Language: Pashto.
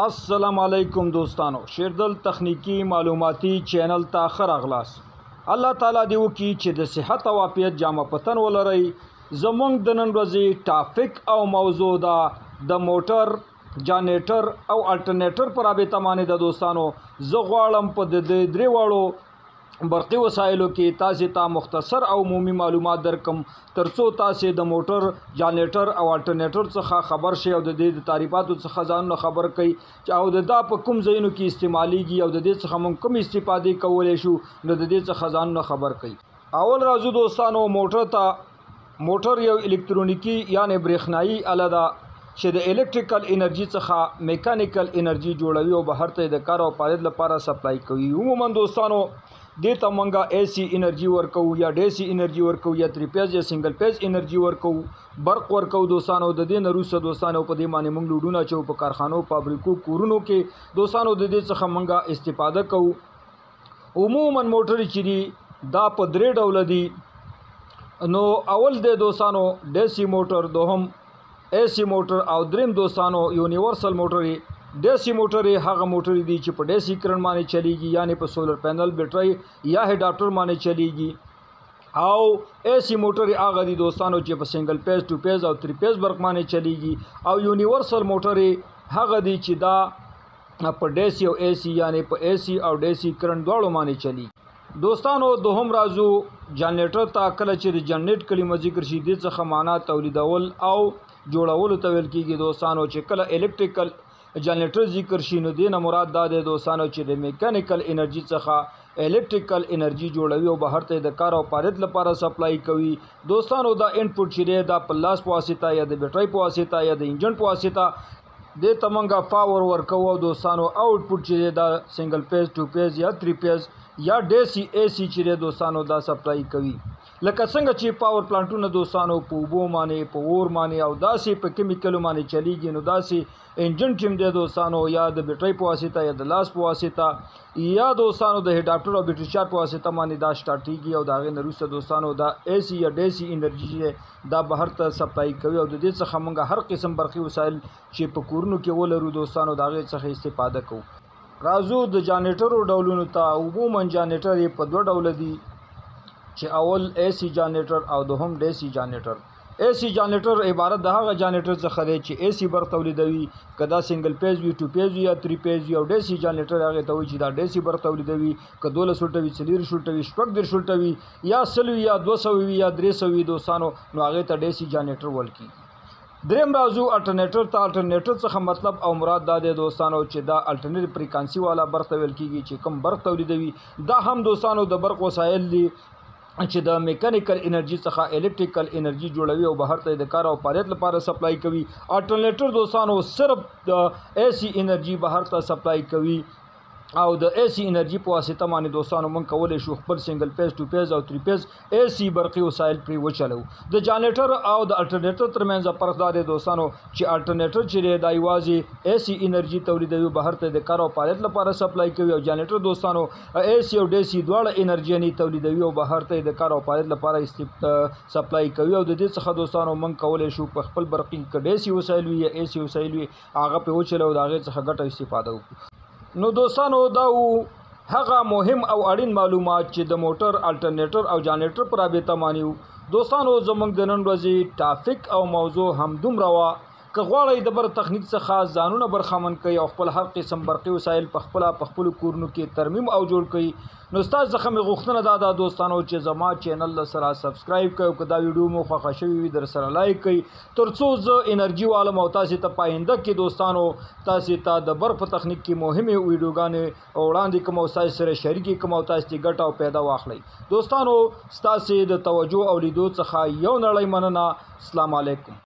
अस्सलाम वालेकुम दोस्तانو शेरदल तकनीकी मालूमाती चैनल ता खर अगलास अल्लाह ताला दे वकी چې د صحت او عافیت جامه پتن ولري زمونږ د نن ورځې ټاپک او موضوع دا د موټر جنریټر او الټرنیټر پر رابطه باندې د دوستانو زه غواړم په د درې واړو برقي وسایلو کې تاسو ته مختصر او عمومي معلومات درکم ترڅو تاسو د موټر جنریټر او الټرنیټر څخه خبر شئ او د دې د تعریفاتو څخه ځان خبر کړئ او د دا په کوم ځایونو کې استعماليږي او د دې څخه موږ کوم استفاده کولای شو نو د دې څخه ځان خبر کړئ اول راځو دوستانو موټر یو الکترونیکی یعنی برېښنایی آله ده چې د الکتریکل انرژي څخه میکانیکل انرژي جوړوي او بهر ته د کار او فعالیت لپاره سپلای کوي عموما دوستانو دې ته مونږه AC انرژي ورکو یا DC انرژي ورکو یا 3 پیز یا سنگل پیز انرژي ورکو برق ورکو دوستانو د دې نروسه دوستانو په دې معنی مونږ لوډونه چو په کارخانو فابریکو کورونو کې دوستانو د دې څخه مونږه استفاده کوو عموما موټر چې دی دا په درې ډول دي نو اول د دوستانو DC موټر دوهم AC موټر او دریم دوستانو یونیورسل موټر دیسی موټر هغه موټر دی چې په دیسی کرنٹ باندې چلیږي یعنی په سولر پینل بیټری یا هډاپټر باندې چلیږي او ایسی موټر هغه دی دوستانو چې په سنگل پیز 2 پیز او 3 پیز برق باندې چلیږي او یونیورسل موټر هغه دی چې دا په دیسی او ایسی یعنی په ایسی او دیسی کرنٹ دواړو باندې چلیږي دوستانو دوهم رازو جنریټر ته کله چې جنریټ کلمه ذکر شي د څخه معنا تولیدول او جوړول ته ویل کیږي دوستانو چې کله الکتریکل جنریټر ذکر شي نو دینه مراد دا دی دوستانو چې د میکانیکل انرژي څخه الکتریکل انرژي جوړوي او بهر ته د کار او فعالیت لپاره سپلای کوي دوستانو دا انپوټ چې دی دا په لاس په واسطه یا د بیټری په واسطه یا د انجن په واسطه د تمنګا پاور ورکو او دوستانو آوټپوټ چې دی دا سنگل پیز 2 پیز یا 3 پیز یا DC AC چې دی دوستانو دا سپلای کوي لکه څنګه چې پاور پلانټونه دوستانو په اوبو باندې په اور باندې او داسې په کیمیکلو باندې چلیږي نو داسې انجن ټیم دی دوستانو یا د بیټری په واسطه یا د لاس په واسطه یا دوستانو د هډاپټر او بیټری چارج په واسطه باندې دا سٹارټیږي او دا غي نروسته دوستانو دا AC یا DC انرژي دا بهر ته سپلای کوي او د دې څخه موږ هر قسم برقي وسایل چې په کورونو کې ولرو دوستانو دا غي څخه استفاده کوو راځو د جنریټرو ډولونو ته عموما جنریټر په دوه ډول دي چې اول AC جنریټر او دوهم DC جنریټر AC جنریټر عبارت د هغه جنریټر څخه دی چې AC برق تولیدوي کدا سنگل پیز وي 2 پیز یا 3 پیز یا DC جنریټر هغه ته وایي چې دا DC برق تولیدوي ک 12 شولټوي 4 شولټوي شپږ در شولټوي یا 100 یا 200 یا 300 دوستانو نو هغه ته DC جنریټر ول کی دریم راځو الټرنیټر ته الټرنیټر څخه مطلب او مراد دا دی دوستانو چې دا الټرنیټ فریکانسي والا برق ویل کیږي چې کم برق تولیدوي دا هم دوستانو د برق وسایل دي چې د میکانیکل انرژي څخه الکتریکل انرژي جوړوي او بهر ته د کار او فعالیت لپاره سپلای کوي الټرنیټر دوستانو صرف د AC انرژي بهر ته سپلای کوي او د AC انرژي په واسطه باندې دوستانو موږ کولای شو خپل سنگل پیز 2 پیز او 3 پیز AC برقي وسایل پری وچلو د جنریټر او د الټرنیټر ترمنځ فرق دا دی دوستانو چې الټرنیټر چې د ایوازي AC انرژي تولیدوي بهر ته د کار او فعالیت لپاره سپلای کوي او جنریټر دوستانو AC او DC دواړه انرژي نه تولیدوي او بهر ته د کار او فعالیت لپاره سپلای کوي او د دې څخه دوستانو موږ کولای شو په خپل برقي DC وسایل وي یا AC وسایل وي هغه په وچلو دا غي څخه ګټه استفاده وکړو نو دوستانو دا هغه مهم او اړین معلومات چې د موټر الټرنیټر او جنریټر پر رابطه مانیو دوستانو زمونږ د نن ورځې ټاپک او موضوع هم دومره وا که غواړئ د بر تخنیک څخه ځانونه برخمن کړئ او خپل هر قسم برقي وسایل په خپل کورونو کې ترمیم او جوړ کړئ نو ستاسو څخه مې غوښتنه دا دوستانو چې زما چینل سره سبسکرایب کړئ او که دا ویډیو مو خوښه شوې وي در سره لایک کړئ ترڅو زه انرژي والم او تاسو ته پاینده کې دوستانو تاسو ته د برق په تخنیک کې مهمه ویډیوګانې وړاندې کوم او تاسو سره شریکې کوم او تاسو ته ګټه او پیدا واخلئ دوستانو تاسو د توجه او لیدو څخه یو نړۍ مننه السلام علیکم